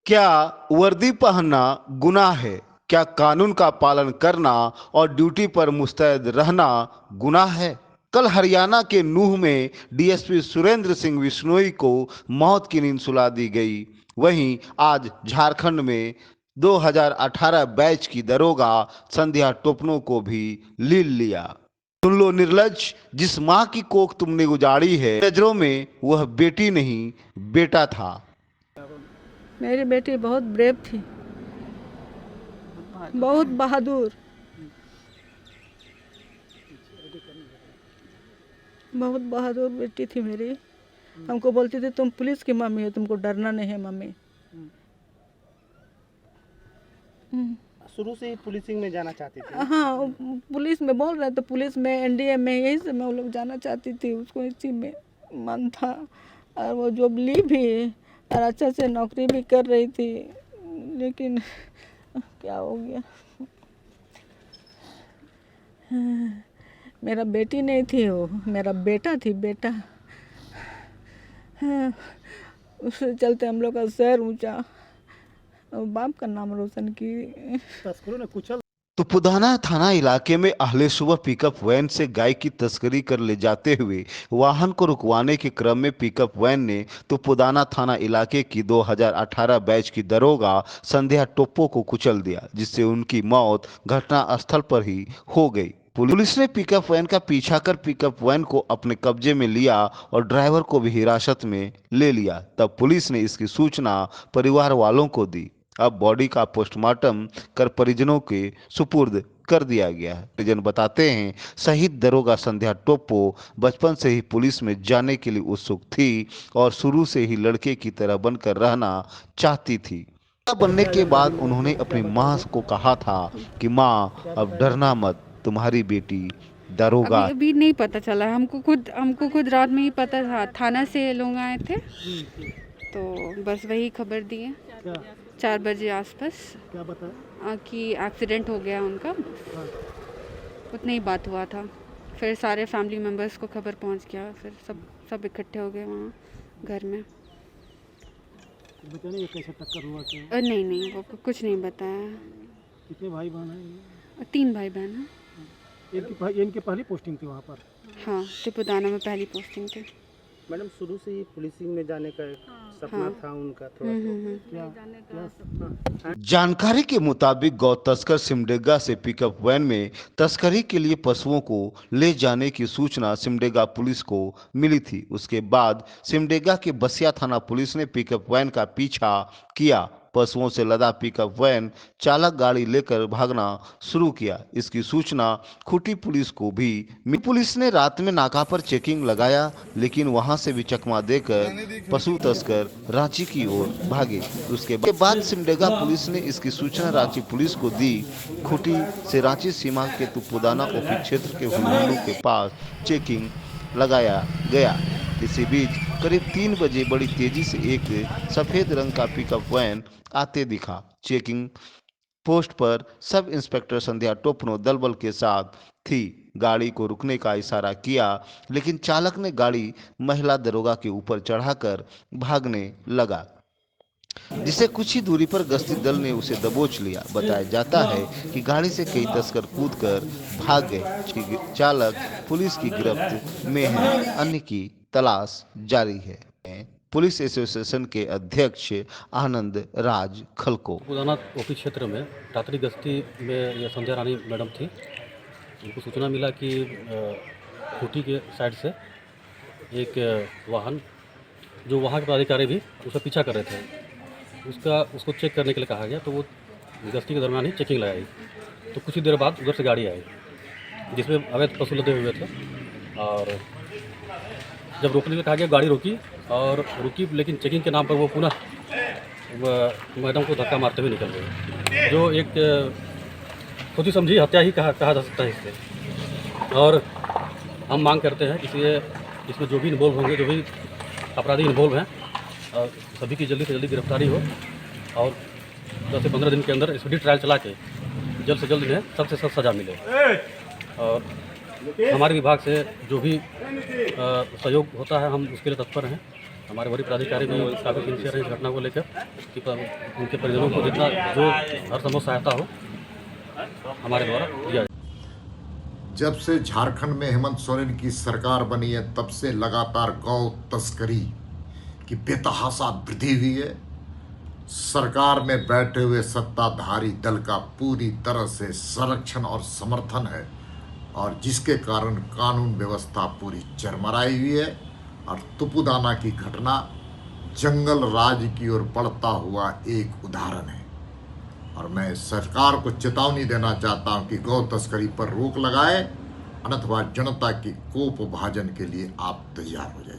क्या वर्दी पहनना गुनाह है? क्या कानून का पालन करना और ड्यूटी पर मुस्तैद रहना गुनाह है? कल हरियाणा के नूह में डीएसपी सुरेंद्र सिंह बिश्नोई को मौत की नींद सुला दी गई। वहीं आज झारखंड में 2018 बैच की दरोगा संध्या टोपनो को भी ले लिया। सुन लो निर्लज, जिस माँ की कोख तुमने उजाड़ी है, नजरों में वह बेटी नहीं बेटा था। मेरी बेटी बहुत ब्रेव थी, बहुत बहादुर, बहुत बहादुर बेटी थी मेरी। हमको बोलती थी तुम पुलिस की मम्मी हो, तुमको डरना नहीं है मम्मी। शुरू से ही पुलिसिंग में जाना चाहती थी। हाँ, पुलिस में बोल रहे थे, पुलिस में एनडीए में यही से मैं वो लोग जाना चाहती थी। उसको इसी में मन था और वो जॉब ली भी और अच्छा से नौकरी भी कर रही थी, लेकिन क्या हो गया। मेरा बेटी नहीं थी, वो मेरा बेटा थी, बेटा। उसके चलते हम लोग का शहर ऊंचा, बाप का नाम रोशन की। तस्करों ने कुचल तुपुदाना थाना इलाके में अहले सुबह पिकअप वैन से गाय की तस्करी कर ले जाते हुए वाहन को रुकवाने के क्रम में पिकअप वैन ने तुपुदाना थाना इलाके की 2018 बैच की दरोगा संध्या टोप्पो को कुचल दिया, जिससे उनकी मौत घटनास्थल पर ही हो गई। पुलिस ने पिकअप वैन का पीछा कर पिकअप वैन को अपने कब्जे में लिया और ड्राइवर को भी हिरासत में ले लिया। तब पुलिस ने इसकी सूचना परिवार वालों को दी। अब बॉडी का पोस्टमार्टम कर परिजनों के सुपुर्द कर दिया गया है। परिजन बताते हैं, शहीद दरोगा संध्या टोप्पो बचपन से ही पुलिस में जाने के लिए उत्सुक थी और शुरू से ही लड़के की तरह बनकर रहना चाहती थी। बनने के बाद उन्होंने अपनी माँ को कहा था कि माँ अब डरना मत, तुम्हारी बेटी दरोगा। अभी नहीं पता चला, हमको खुद रात में ही पता था। थाना से लोग आए थे तो बस वही खबर दिए 4 बजे आसपास। क्या बताया कि एक्सीडेंट हो गया उनका, उतना ही बात हुआ था। फिर सारे फैमिली मेम्बर्स को खबर पहुंच गया, फिर सब इकट्ठे हो गए वहाँ घर में। बता नहीं कैसे टक्कर हुआ क्या? नहीं, वो कुछ नहीं बताया। कितने भाई बहन हैं? 3 भाई बहन हैं। इनकी पहली पोस्टिंग थी वहाँ पर? हाँ, त्रिपुदाना में पहली पोस्टिंग थी। मैडम शुरू से ही पुलिसिंग में जाने का सपना था उनका, थोड़ा क्या जानकारी के मुताबिक गौ तस्कर सिमडेगा से पिकअप वैन में तस्करी के लिए पशुओं को ले जाने की सूचना सिमडेगा पुलिस को मिली थी। उसके बाद सिमडेगा के बसिया थाना पुलिस ने पिकअप वैन का पीछा किया। पशुओं से लदा पिकअप वैन चालक गाड़ी लेकर भागना शुरू किया। इसकी सूचना खूंटी पुलिस को भी मिली। पुलिस ने रात में नाका पर चेकिंग लगाया, लेकिन वहां से भी चकमा देकर पशु तस्कर रांची की ओर भागे। उसके बाद सिमडेगा पुलिस ने इसकी सूचना रांची पुलिस को दी। खूंटी से रांची सीमा के तुपुदाना ओपी क्षेत्र के हुल्लू के पास चेकिंग लगाया गया। इसी बीच करीब 3 बजे बड़ी तेजी से एक सफेद रंग का पिकअप वैन आते दिखा। चेकिंग पोस्ट पर सब इंस्पेक्टर संध्या टोपनो दलबल के साथ थी। गाड़ी को रुकने का इशारा किया, लेकिन चालक ने गाड़ी महिला दरोगा के ऊपर चढ़ाकर भागने लगा, जिससे कुछ ही दूरी पर गश्ती दल ने उसे दबोच लिया। बताया जाता है कि गाड़ी से कई तस्कर कूदकर भाग गए। चालक पुलिस की गिरफ्त में है, अन्य की तलाश जारी है। पुलिस एसोसिएशन के अध्यक्ष आनंद राज खलको। पुराना ओपी क्षेत्र में रात्रि गश्ती में यह संध्या रानी मैडम थी। उनको सूचना मिला कि खूंटी के साइड से एक वाहन, जो वहाँ के पदाधिकारी भी उसका पीछा कर रहे थे, उसको चेक करने के लिए कहा गया। तो वो गश्ती के दरमियान ही चेकिंग लगाई। तो कुछ ही देर बाद उधर से गाड़ी आई जिसमें अवैध पशु लदे हुए थे, और जब रोकने के लिए कहा गया गाड़ी रुकी, लेकिन चेकिंग के नाम पर वो पुनः मैडम को धक्का मारते हुए निकल गए, जो एक खुद ही समझी हत्या ही कहा जा सकता है इससे। और हम मांग करते हैं कि इसमें जो भी इन्वॉल्व होंगे, जो भी अपराधी इन्वॉल्व हैं, सभी की जल्दी से जल्दी गिरफ्तारी हो और 10 से 15 दिन के अंदर स्पीडी ट्रायल चला के जल्द से जल्द इन्हें सबसे सख्त सज़ा मिले। और हमारे विभाग से जो भी सहयोग होता है, हम उसके लिए तत्पर हैं। हमारे वरीय पदाधिकारी भी काफ़ी सिंसियर है इस घटना को लेकर कि उनके परिजनों को जितना जो हर संभव सहायता हो हमारे द्वारा दिया जाए। जब से झारखंड में हेमंत सोरेन की सरकार बनी है तब से लगातार गौ तस्करी की बेतहाशा वृद्धि हुई है। सरकार में बैठे हुए सत्ताधारी दल का पूरी तरह से संरक्षण और समर्थन है और जिसके कारण कानून व्यवस्था पूरी चरमराई हुई है और तुपुदाना की घटना जंगल राज की ओर बढ़ता हुआ एक उदाहरण है। और मैं सरकार को चेतावनी देना चाहता हूं कि गौ तस्करी पर रोक लगाए, अन्यथा जनता की कोप भाजन के लिए आप तैयार हो जाइए।